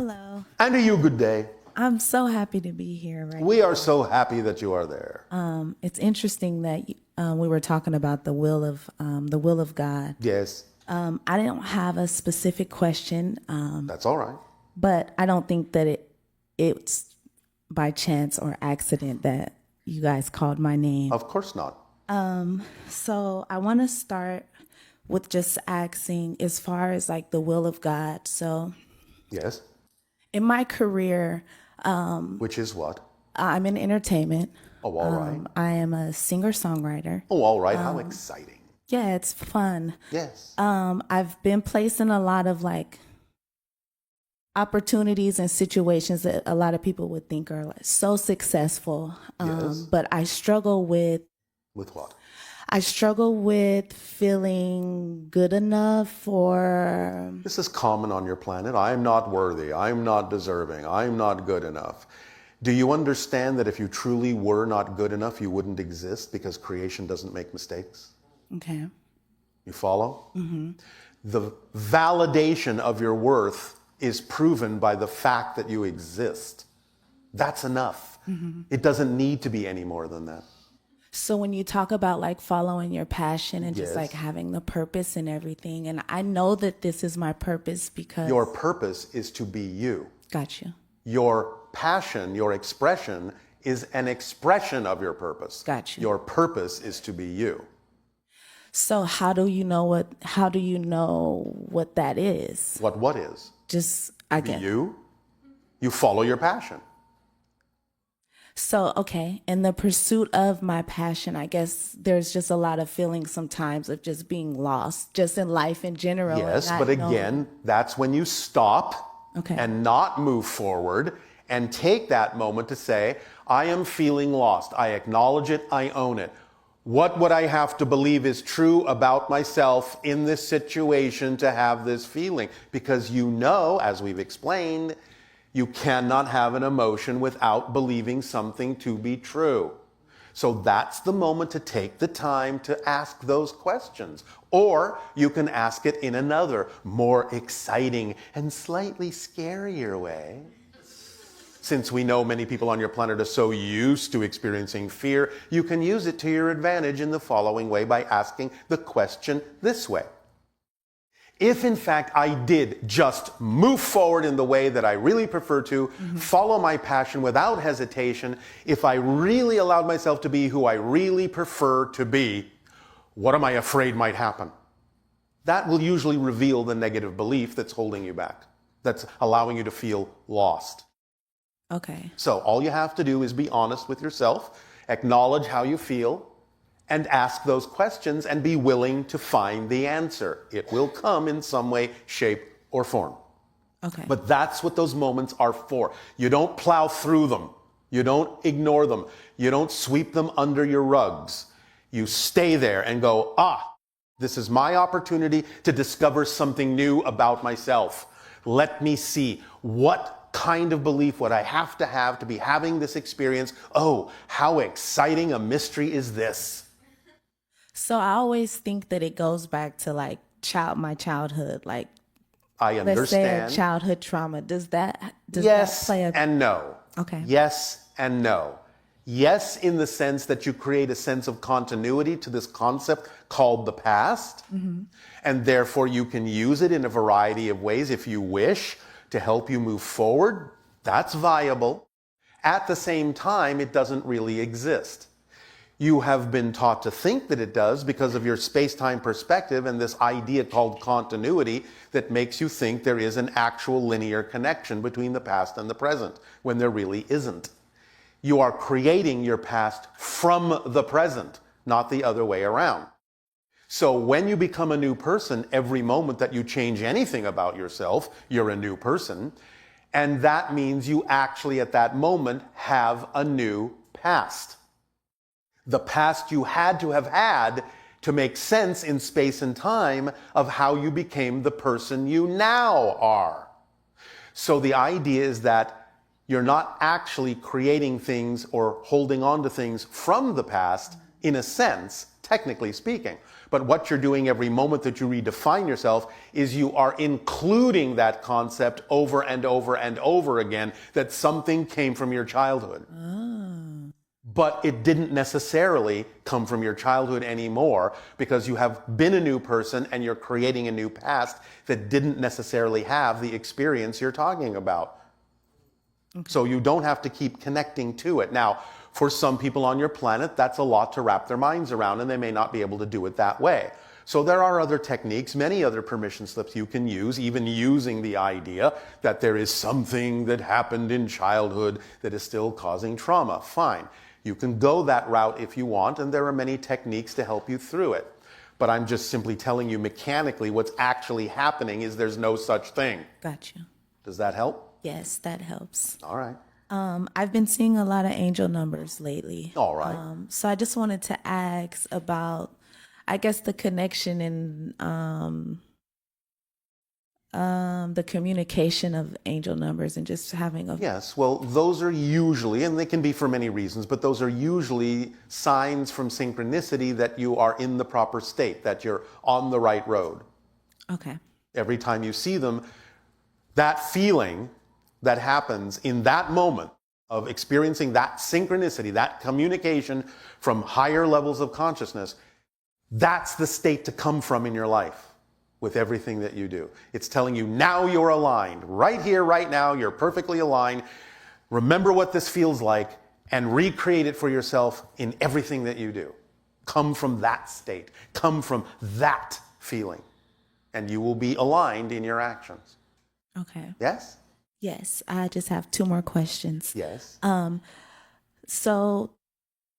Hello. And to you, good day. I'm so happy to be here right We are so happy that you are there. It's interesting that we were talking about the will of God. Yes, I don't have a specific question, that's all right. but I don't think that it's by chance or accident that you guys called my name. Of course not. So I want to start with just asking, as far as like the will of God. So Yes. in my career, Which is what? I'm in entertainment. Oh, all right. I am a singer-songwriter. Oh, all right. How exciting. Yeah, it's fun. Yes. I've been placed in a lot of like opportunities and situations that a lot of people would think are like so successful. Yes. But I struggle with With what? feeling good enough, or This is common on your planet. I am not worthy. I am not deserving. I am not good enough. Do you understand that if you truly were not good enough, you wouldn't exist because creation doesn't make mistakes? okay. You follow? The validation of your worth is proven by the fact that you exist. That's enough. It doesn't need to be any more than that. So when you talk about like following your passion and just Yes. like having the purpose and everything, and I know that this is my purpose because Your purpose is to be you. got you. Your passion, your expression is an expression of your purpose. Got you. Your purpose is to be you. So how do you know what that is? What is? Just I Be get you. You follow your passion. So, okay, in the pursuit of my passion, I guess there's just a lot of feelings sometimes of just being lost, just in life in general. and Yes, not but again, knowing- that's when you stop Okay. and not move forward and take that moment to say, I am feeling lost. I acknowledge it. I own it. What would I have to believe is true about myself in this situation to have this feeling? Because you know, as we've explained, you cannot have an emotion without believing something to be true. So that's the moment to take the time to ask those questions. Or you can ask it in another, more exciting and slightly scarier way. Since we know many people on your planet are so used to experiencing fear, you can use it to your advantage in the following way by asking the question this way. If in fact I did just move forward in the way that I really prefer to, follow my passion without hesitation, if I really allowed myself to be who I really prefer to be, what am I afraid might happen? That will usually reveal the negative belief that's holding you back, that's allowing you to feel lost. Okay. So all you have to do is be honest with yourself, acknowledge how you feel, and ask those questions and be willing to find the answer. It will come in some way, shape, or form. Okay. But that's what those moments are for. You don't plow through them. You don't ignore them. You don't sweep them under your rugs. You stay there and go, this is my opportunity to discover something new about myself. Let me see what kind of belief would I have to be having this experience. Oh, how exciting a mystery is this? So I always think that it goes back to like my childhood, like I let's say a understand. childhood trauma. Does that Yes play a and no. Okay. Yes and no. Yes, in the sense that you create a sense of continuity to this concept called the past, and therefore you can use it in a variety of ways if you wish to help you move forward. That's viable. At the same time, it doesn't really exist. You have been taught to think that it does because of your space-time perspective and this idea called continuity that makes you think there is an actual linear connection between the past and the present, when there really isn't. You are creating your past from the present, not the other way around. So when you become a new person, every moment that you change anything about yourself, you're a new person. And that means you actually at that moment have a new past. The past you had to have had to make sense in space and time of how you became the person you now are. So the idea is that you're not actually creating things or holding on to things from the past, in a sense, technically speaking. But what you're doing every moment that you redefine yourself is you are including that concept over and over and over again, that something came from your childhood. But it didn't necessarily come from your childhood anymore, because you have been a new person and you're creating a new past that didn't necessarily have the experience you're talking about. Okay. So you don't have to keep connecting to it. Now, for some people on your planet, that's a lot to wrap their minds around, and they may not be able to do it that way. So there are other techniques, many other permission slips you can use, even using the idea that there is something that happened in childhood that is still causing trauma. Fine. You can go that route if you want, and there are many techniques to help you through it. But I'm just simply telling you mechanically what's actually happening is there's no such thing. Gotcha. Does that help? Yes, that helps. All right. I've been seeing a lot of angel numbers lately. All right. So I just wanted to ask about, I guess, the connection and the communication of angel numbers and just having a... Yes, well, those are usually, and they can be for many reasons, but those are usually signs from synchronicity that you are in the proper state, that you're on the right road. Okay. Every time you see them, that feeling that happens in that moment of experiencing that synchronicity, that communication from higher levels of consciousness, that's the state to come from in your life with everything that you do. It's telling you, now you're aligned. Right here, right now, you're perfectly aligned. Remember what this feels like and recreate it for yourself in everything that you do. Come from that state. Come from that feeling. And you will be aligned in your actions. Okay. Yes? Yes. I just have 2 more questions. Yes. So,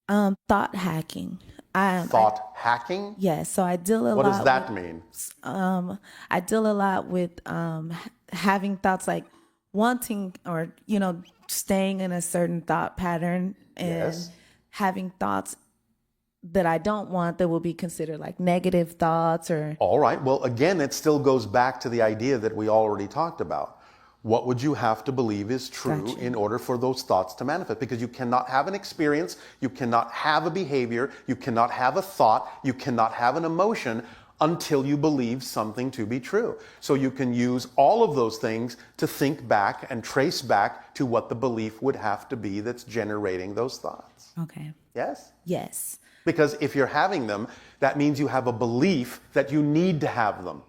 thought hacking. Thought hacking? Yes. So I deal a lot. What does that mean? I deal a lot with having thoughts like wanting or, staying in a certain thought pattern and having thoughts that I don't want that will be considered like negative thoughts or... All right. Well, again, it still goes back to the idea that we already talked about. What would you have to believe is true in order for those thoughts to manifest? Because you cannot have an experience, you cannot have a behavior, you cannot have a thought, you cannot have an emotion until you believe something to be true. So you can use all of those things to think back and trace back to what the belief would have to be that's generating those thoughts. Okay. Yes? Yes. Because if you're having them, that means you have a belief that you need to have them.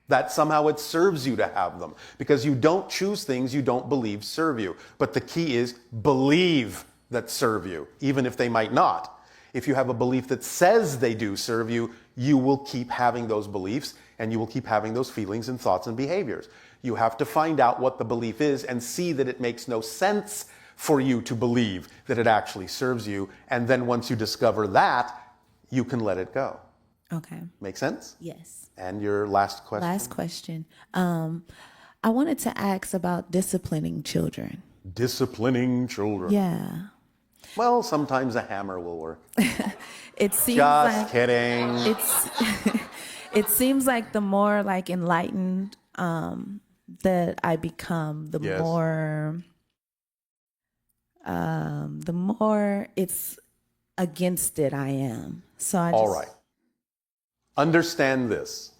That somehow it serves you to have them. Because you don't choose things you don't believe serve you. But the key is believe that serve you, even if they might not. If you have a belief that says they do serve you, you will keep having those beliefs and you will keep having those feelings and thoughts and behaviors. You have to find out what the belief is and see that it makes no sense for you to believe that it actually serves you. And then once you discover that, you can let it go. Okay. Make sense? Yes. And your last question? Last question. I wanted to ask about disciplining children. Disciplining children. Yeah. Well, sometimes a hammer will work. It seems Just kidding. It seems like the more like enlightened that I become, the more it's against it I am. So I just... All right. Understand this.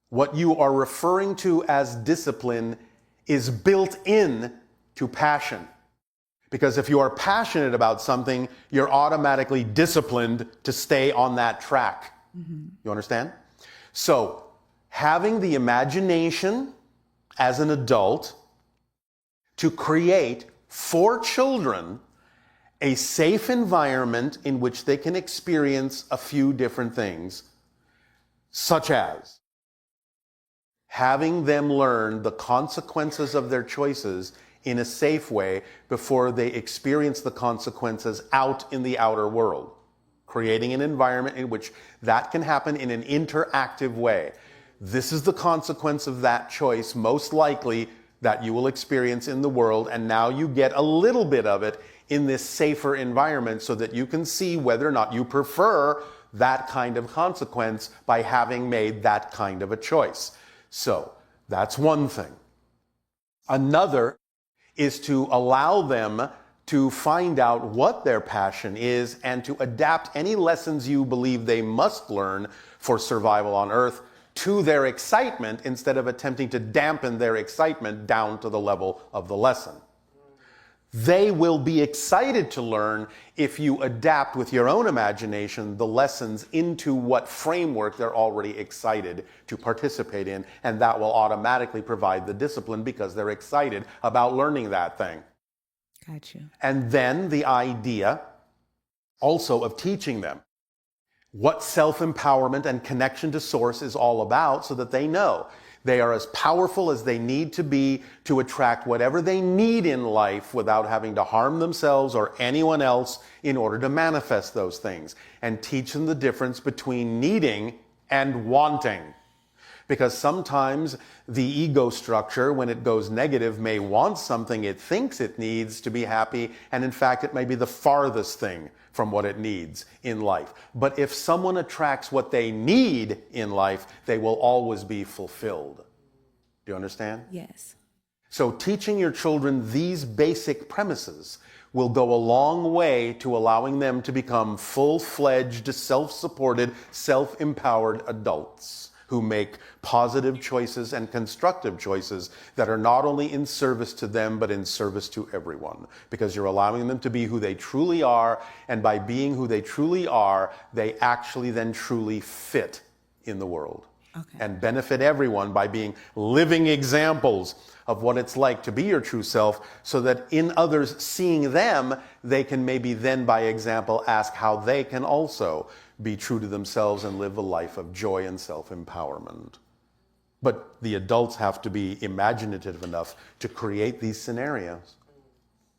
What you are referring to as discipline is built in to passion. Because if you are passionate about something, you're automatically disciplined to stay on that track. Mm-hmm. You understand? So, having the imagination as an adult to create for children a safe environment in which they can experience a few different things, such as having them learn the consequences of their choices in a safe way before they experience the consequences out in the outer world. Creating an environment in which that can happen in an interactive way. This is the consequence of that choice, most likely, that you will experience in the world, and now you get a little bit of it in this safer environment so that you can see whether or not you prefer that kind of consequence by having made that kind of a choice. So, that's one thing. Another is to allow them to find out what their passion is and to adapt any lessons you believe they must learn for survival on Earth to their excitement instead of attempting to dampen their excitement down to the level of the lesson. They will be excited to learn if you adapt with your own imagination the lessons into what framework they're already excited to participate in, and that will automatically provide the discipline because they're excited about learning that thing. Got you. And then the idea also of teaching them what self-empowerment and connection to source is all about so that they know they are as powerful as they need to be to attract whatever they need in life without having to harm themselves or anyone else in order to manifest those things. And teach them the difference between needing and wanting. Because sometimes the ego structure, when it goes negative, may want something it thinks it needs to be happy, and in fact it may be the farthest thing from what it needs in life. But if someone attracts what they need in life, they will always be fulfilled. Do you understand? Yes. So teaching your children these basic premises will go a long way to allowing them to become full-fledged, self-supported, self-empowered adults who make positive choices and constructive choices that are not only in service to them, but in service to everyone. Because you're allowing them to be who they truly are, and by being who they truly are, they actually then truly fit in the world. Okay. And benefit everyone by being living examples of what it's like to be your true self, so that in others seeing them, they can maybe then by example ask how they can also be true to themselves and live a life of joy and self-empowerment. But the adults have to be imaginative enough to create these scenarios.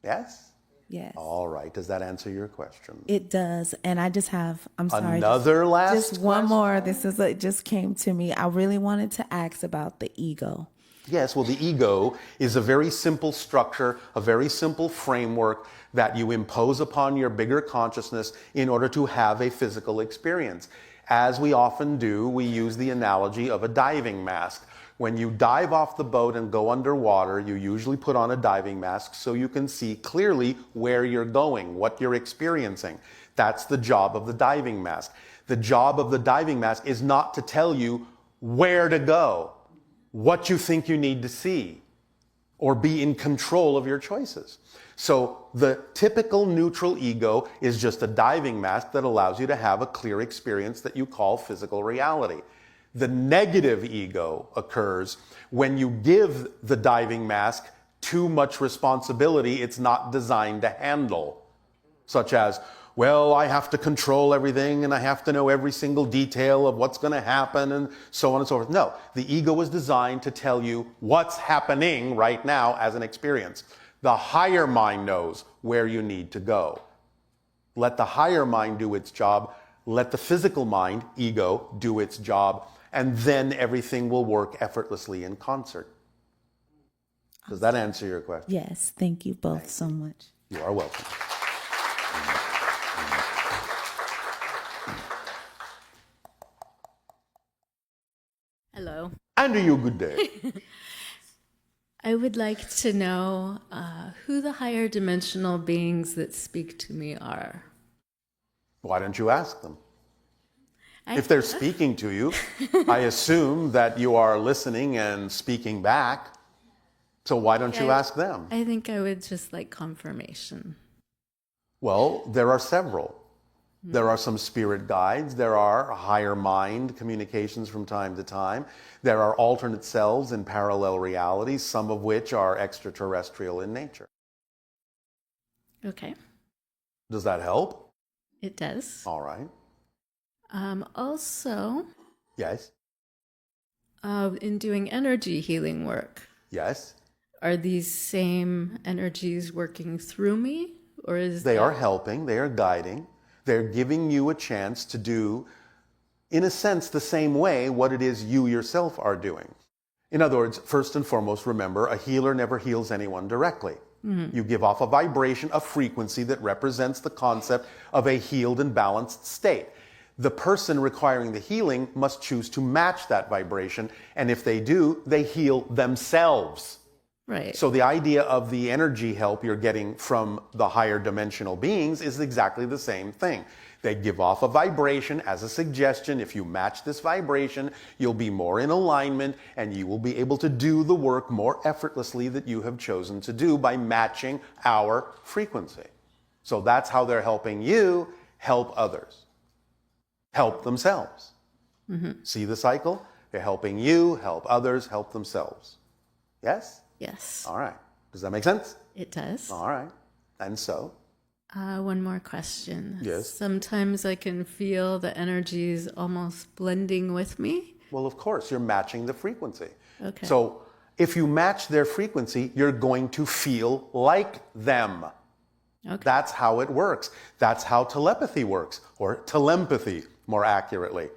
Yes? Yes. All right. Does that answer your question? It does. And I just have, I'm sorry. Another last Just one question? more. This is, it just came to me. I really wanted to ask about the ego. Yes, well, the ego is a very simple structure, a very simple framework that you impose upon your bigger consciousness in order to have a physical experience. As we often do, we use the analogy of a diving mask. When you dive off the boat and go underwater, you usually put on a diving mask so you can see clearly where you're going, what you're experiencing. That's the job of the diving mask. The job of the diving mask is not to tell you where to go, what you think you need to see, or be in control of your choices. So the typical neutral ego is just a diving mask that allows you to have a clear experience that you call physical reality. The negative ego occurs when you give the diving mask too much responsibility it's not designed to handle, such as, well, I have to control everything and I have to know every single detail of what's going to happen and so on and so forth. No, the ego is designed to tell you what's happening right now as an experience. The higher mind knows where you need to go. Let the higher mind do its job. Let the physical mind, ego, do its job. And then everything will work effortlessly in concert. Does that answer your question? Yes. Thank you both so much. You are welcome. Hello. And to you, good day. I would like to know who the higher dimensional beings that speak to me are. Why don't you ask them? If they're speaking to you, I assume that you are listening and speaking back. So why don't you ask them? I think I would just like confirmation. Well, there are several. There are some spirit guides. There are higher mind communications from time to time. There are alternate selves in parallel realities, some of which are extraterrestrial in nature. Okay. Does that help? It does. All right. Also, Yes. in doing energy healing work, Yes. are these same energies working through me? Or is They are helping. They are guiding. They're giving you a chance to do, in a sense, the same way what it is you yourself are doing. In other words, first and foremost, remember, a healer never heals anyone directly. You give off a vibration, a frequency that represents the concept of a healed and balanced state. The person requiring the healing must choose to match that vibration, and if they do, they heal themselves. Right. So the idea of the energy help you're getting from the higher dimensional beings is exactly the same thing. They give off a vibration as a suggestion. If you match this vibration, you'll be more in alignment and you will be able to do the work more effortlessly that you have chosen to do by matching our frequency. So that's how they're helping you help others, help themselves. See the cycle? They're helping you help others, help themselves. Yes? Yes. All right. Does that make sense? It does. All right. And so? One more question. Yes. Sometimes I can feel the energies almost blending with me. Well, of course, you're matching the frequency. Okay. So if you match their frequency, you're going to feel like them. Okay. That's how it works. That's how telepathy works, or telepathy, more accurately.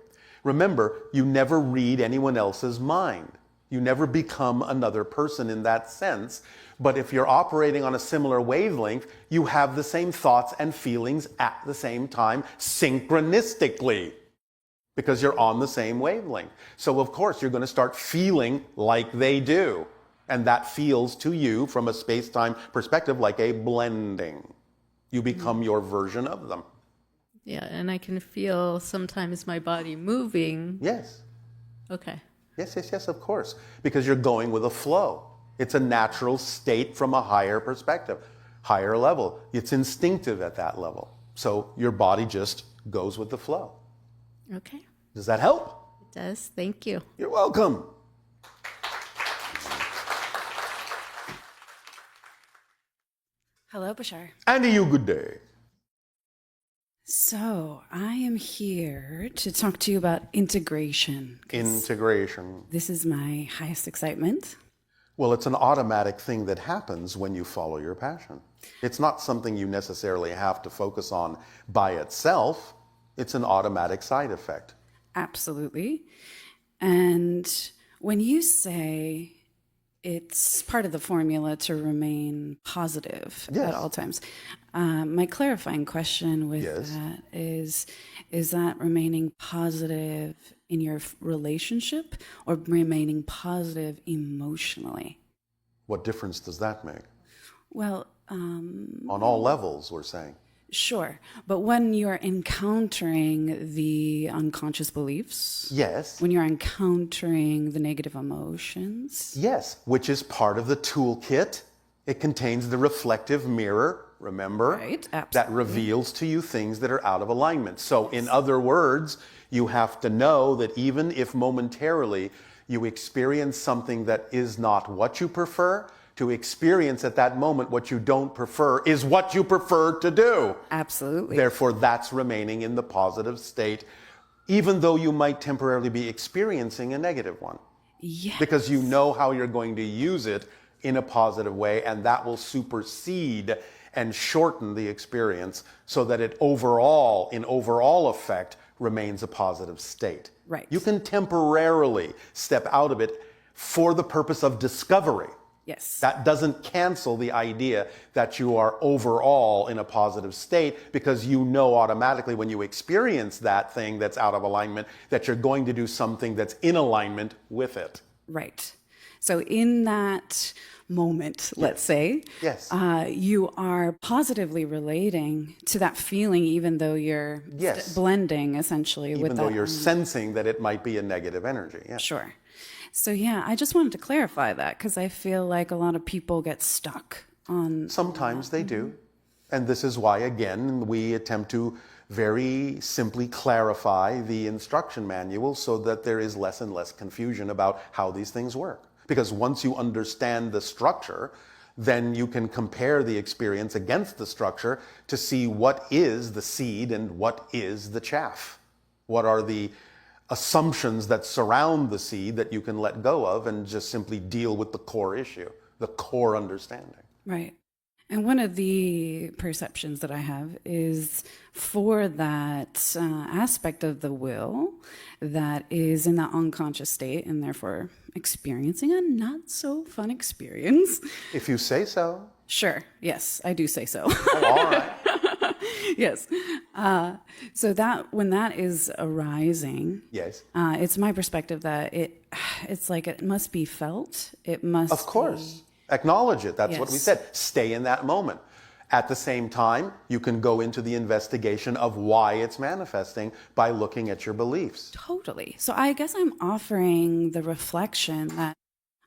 Remember, you never read anyone else's mind. You never become another person in that sense. But if you're operating on a similar wavelength, you have the same thoughts and feelings at the same time, synchronistically, because you're on the same wavelength. So of course, you're going to start feeling like they do. And that feels to you, from a space-time perspective, like a blending. You become your version of them. Yeah, and I can feel sometimes my body moving. Yes. Okay. Yes, of course. Because you're going with a flow. It's a natural state from a higher perspective, higher level. It's instinctive at that level. So your body just goes with the flow. Okay. Does that help? It does. Thank you. You're welcome. Hello, Bashar. And to you, good day. So, I am here to talk to you about integration. Integration. This is my highest excitement. Well, it's an automatic thing that happens when you follow your passion. It's not something you necessarily have to focus on by itself. It's an automatic side effect. Absolutely. And when you say it's part of the formula to remain positive Yes. at all times, my clarifying question with Yes. that is that remaining positive in your relationship or remaining positive emotionally? What difference does that make? Well, On all levels, we're saying. sure. But when you're encountering the unconscious beliefs, Yes. when you're encountering the negative emotions, Yes, which is part of the toolkit. It contains the reflective mirror, remember? Right, absolutely. That reveals to you things that are out of alignment. So in other words, you have to know that even if momentarily you experience something that is not what you prefer, to experience at that moment what you don't prefer is what you prefer to do. absolutely. Therefore, that's remaining in the positive state, even though you might temporarily be experiencing a negative one. Yes. Because you know how you're going to use it in a positive way, and that will supersede and shorten the experience so that it overall, in overall effect, remains a positive state. Right. You can temporarily step out of it for the purpose of discovery. Yes. That doesn't cancel the idea that you are overall in a positive state, because you know automatically when you experience that thing that's out of alignment that you're going to do something that's in alignment with it. Right. So in that moment, let's say, Yes. You are positively relating to that feeling, even though you're Yes. blending essentially with Even that. though you're sensing that it might be a negative energy. Yeah. Sure. So yeah, I just wanted to clarify that because I feel like a lot of people get stuck on. Sometimes they do. And this is why, again, we attempt to very simply clarify the instruction manual so that there is less and less confusion about how these things work. Because once you understand the structure, then you can compare the experience against the structure to see what is the seed and what is the chaff. What are the assumptions that surround the seed that you can let go of and just simply deal with the core issue, the core understanding. Right. And one of the perceptions that I have is for that aspect of the will that is in that unconscious state and therefore experiencing a not so fun experience. If you say so. Sure. Yes, I do say so. Oh, all right. Yes. So that when that is arising, Yes. it's my perspective that it's like it must be felt. It must. Of course. Acknowledge it. That's what we Yes. said. Stay in that moment. At the same time, you can go into the investigation of why it's manifesting by looking at your beliefs. Totally. So I guess I'm offering the reflection that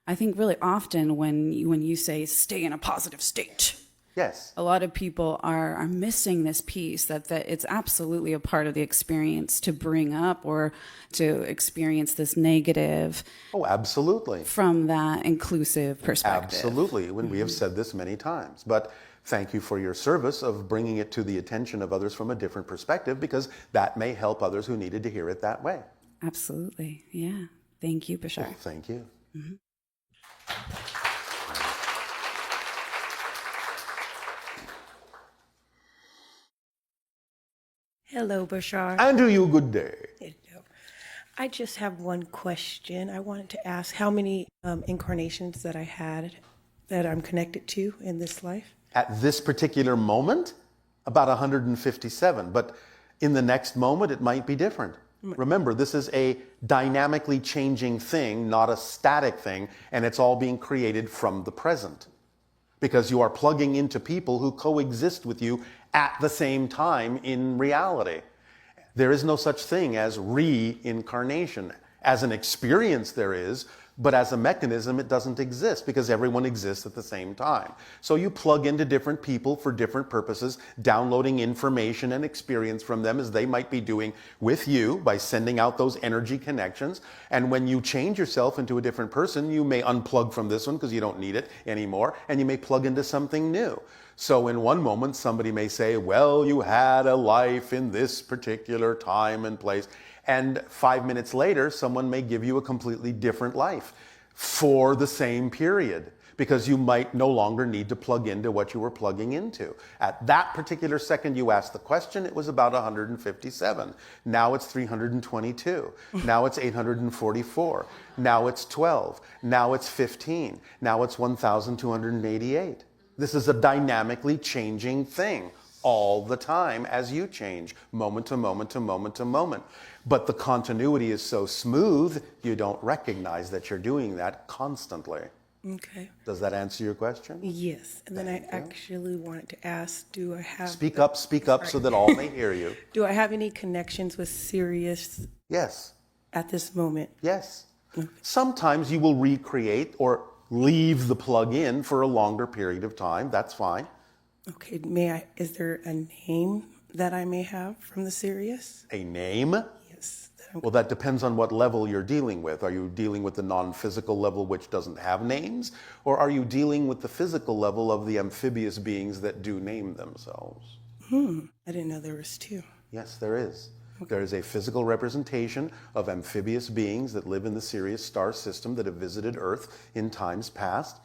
I think really often when you say stay in a positive state, Yes. a lot of people are missing this piece that it's absolutely a part of the experience to bring up or to experience this negative Oh, absolutely. from that inclusive perspective. Absolutely. When we have said this many times. But thank you for your service of bringing it to the attention of others from a different perspective, because that may help others who needed to hear it that way. Absolutely. Yeah. Thank you, Bashar. Well, thank you. Hello, Bashar. And to you, good day. Hello. I just have one question. I wanted to ask how many incarnations that I had that I'm connected to in this life. At this particular moment, about 157. But in the next moment, it might be different. Remember, this is a dynamically changing thing, not a static thing, and it's all being created from the present. Because you are plugging into people who coexist with you at the same time in reality. There is no such thing as reincarnation. As an experience there is, but as a mechanism it doesn't exist because everyone exists at the same time. So you plug into different people for different purposes, downloading information and experience from them as they might be doing with you by sending out those energy connections. And when you change yourself into a different person, you may unplug from this one because you don't need it anymore, and you may plug into something new. So in one moment, somebody may say, well, you had a life in this particular time and place. And 5 minutes later, someone may give you a completely different life for the same period, because you might no longer need to plug into what you were plugging into. At that particular second you asked the question, it was about 157. Now it's 322. Now it's 844. Now it's 12. Now it's 15. Now it's 1,288. This is a dynamically changing thing all the time as you change, moment to moment to moment to moment. But the continuity is so smooth, you don't recognize that you're doing that constantly. Okay. Does that answer your question? Yes. And then I actually wanted to ask, do I have Speak up so that all may hear you. do I have any connections with Sirius Yes, at this moment? yes. Sometimes you will recreate or leave the plug in for a longer period of time. That's fine. Okay. Is there a name that I may have from the Sirius? A name? Yes. Well, that depends on what level you're dealing with. Are you dealing with the non-physical level, which doesn't have names? Or are you dealing with the physical level of the amphibious beings that do name themselves? I didn't know there was two. Yes, there is. There is a physical representation of amphibious beings that live in the Sirius star system that have visited Earth in times past.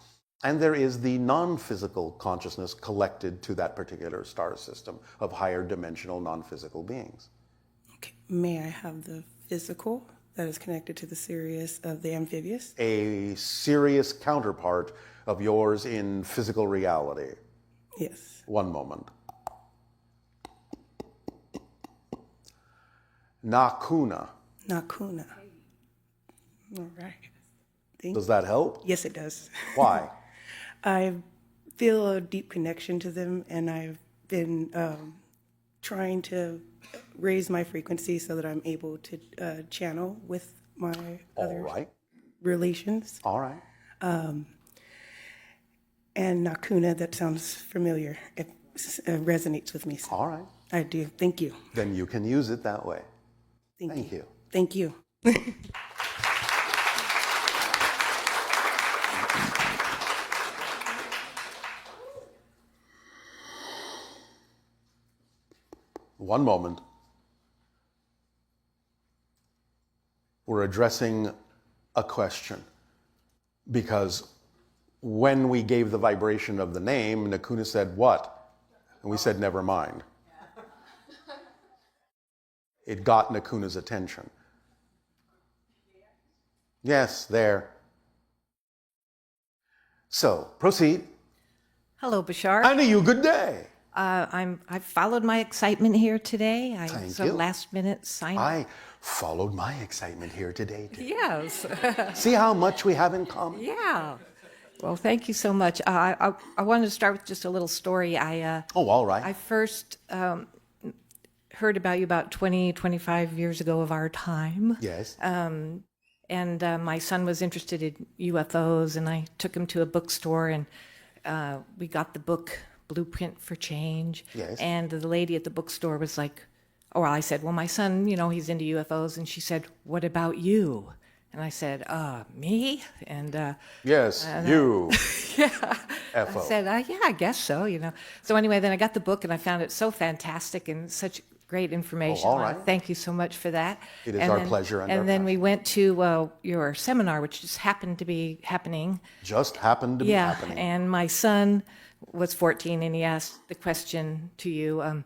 And there is the non-physical consciousness collected to that particular star system of higher dimensional non-physical beings. Okay. May I have the physical that is connected to the Sirius of the amphibious? A Sirius counterpart of yours in physical reality. Yes. One moment. Nakuna. Nakuna. All right. Does that help? Yes, it does. Why? I feel a deep connection to them, and I've been trying to raise my frequency so that I'm able to channel with my All other right. relations. All right. And Nakuna, that sounds familiar. It resonates with me. So All right. I do. Thank you. Then you can use it that way. Thank you. Thank you. One moment. We're addressing a question, because when we gave the vibration of the name, Nakuna said, what? And we said, never mind. It got Nakuna's attention. Yes, there. So, proceed. Hello, Bashar. And to you, good day. I've followed my excitement here today. It's a you. last-minute sign. I followed my excitement here today, too. Yes. See how much we have in common? Yeah. Well, thank you so much. I wanted to start with just a little story. Oh, all right. I first heard about you about 20, 25 years ago of our time. Yes. And my son was interested in UFOs, and I took him to a bookstore, and we got the book Blueprint for Change. Yes. And the lady at the bookstore was like, oh, well, I said, well, my son, he's into UFOs. And she said, what about you? And I said, me? And Yes, you. yeah. FO. I said, yeah, I guess so, So anyway, then I got the book, and I found it so fantastic and such great information. Oh, all right. Thank you so much for that. It is our pleasure and our then we passion. went to your seminar, which just happened to be happening. Just happened to be happening. And my son was 14, and he asked the question to you,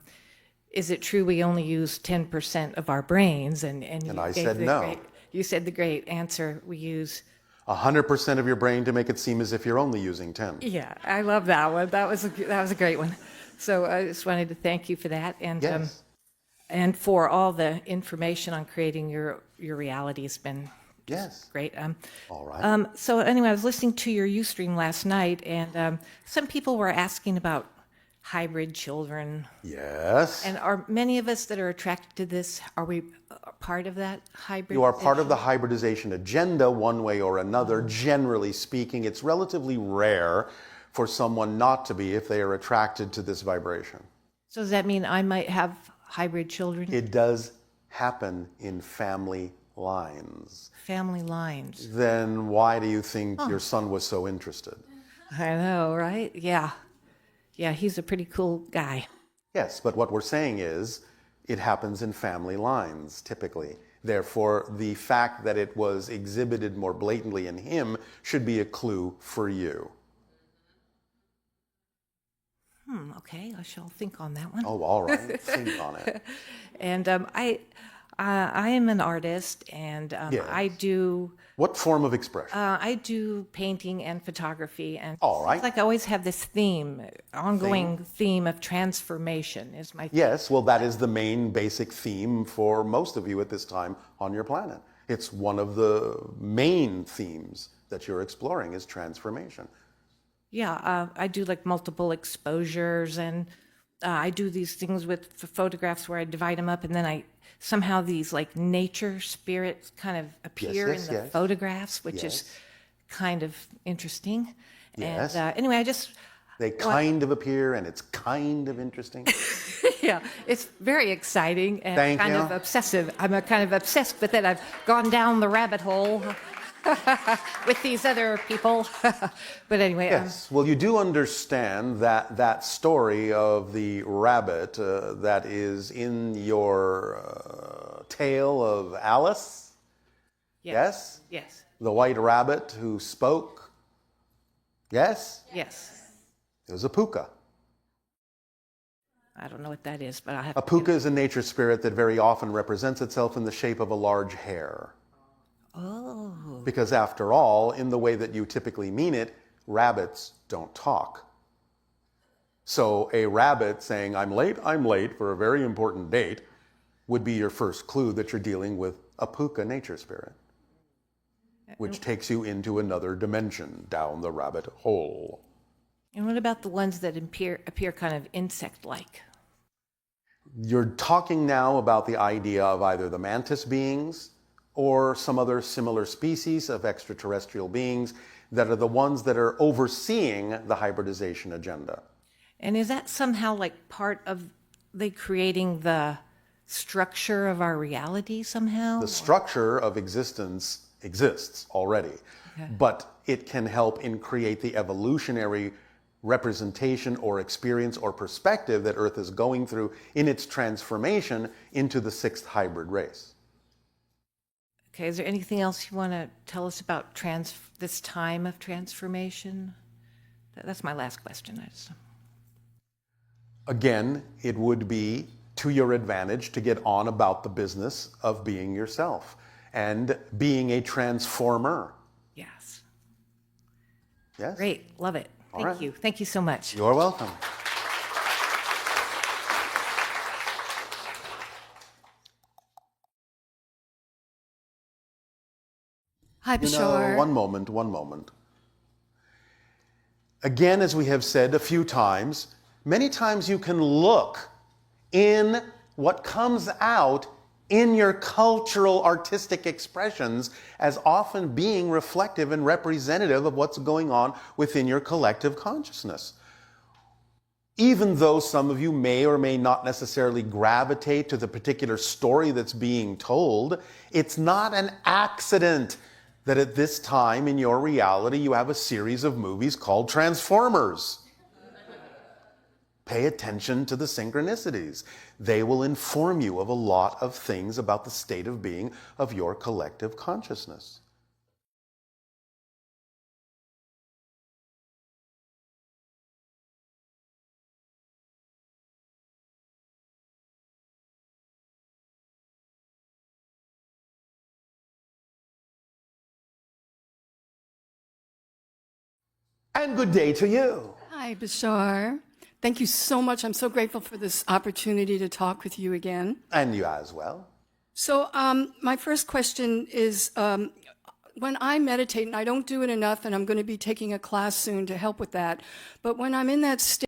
is it true we only use 10% of our brains? And you I gave said the no. You said the great answer, we use 100% of your brain to make it seem as if you're only using 10. Yeah, I love that one. That was a great one. So I just wanted to thank you for that, and Yes. and for all the information on creating your reality. Has been Yes. great. All right. So anyway, I was listening to your Ustream last night, and some people were asking about hybrid children. Yes. And are many of us that are attracted to this? Are we part of that hybrid? You are part of the hybridization agenda one way or another. Generally speaking, it's relatively rare for someone not to be if they are attracted to this vibration. So does that mean I might have hybrid children? It does happen in family lines. Family lines. Then why do you think your son was so interested? I know, right? Yeah. Yeah, he's a pretty cool guy. Yes, but what we're saying is it happens in family lines typically. Therefore, the fact that it was exhibited more blatantly in him should be a clue for you. Okay, I shall think on that one. Oh, all right. Think on it. And I am an artist, and Yes. I do What form of expression? I do painting and photography, and All right. it's like I always have this theme, ongoing theme of transformation is my Yes, well, that is the main basic theme for most of you at this time on your planet. It's one of the main themes that you're exploring is transformation. Yeah, I do like multiple exposures, and I do these things with photographs where I divide them up, and then somehow these like nature spirits kind of appear yes, in the yes. photographs, which is Yes. kind of interesting. Yes. And anyway, I just They kind of appear and it's kind of interesting. yeah, it's very exciting and Thank kind you. of obsessive. I'm kind of obsessed with it. I've gone down the rabbit hole with these other people. But anyway, Yes, well, you do understand that that story of the rabbit that is in your tale of Alice, yes? Yes. The white rabbit who spoke, yes? Yes. It was a puka. I don't know what that is, but I have A puka is a nature spirit that very often represents itself in the shape of a large hare. Oh. Because after all, in the way that you typically mean it, rabbits don't talk. So a rabbit saying, I'm late for a very important date, would be your first clue that you're dealing with a puka nature spirit, which takes you into another dimension down the rabbit hole. And what about the ones that appear kind of insect-like? You're talking now about the idea of either the mantis beings or some other similar species of extraterrestrial beings that are the ones that are overseeing the hybridization agenda. And is that somehow like part of creating the structure of our reality somehow? The structure of existence exists already, but it can help in create the evolutionary representation or experience or perspective that Earth is going through in its transformation into the sixth hybrid race. Okay, is there anything else you want to tell us about this time of transformation? That's my last question. Again, it would be to your advantage to get on about the business of being yourself and being a transformer. Yes. Yes? Great. Love it. Thank right. you. Thank you so much. You're welcome. Hi, Bashar. One moment. Again, as we have said a few times, many times you can look in what comes out in your cultural artistic expressions as often being reflective and representative of what's going on within your collective consciousness. Even though some of you may or may not necessarily gravitate to the particular story that's being told, it's not an accident that at this time in your reality you have a series of movies called Transformers. Pay attention to the synchronicities. They will inform you of a lot of things about the state of being of your collective consciousness. And good day to you. Hi, Bashar. Thank you so much. I'm so grateful for this opportunity to talk with you again. And you as well. So my first question is, when I meditate, and I don't do it enough, and I'm going to be taking a class soon to help with that, but when I'm in that state,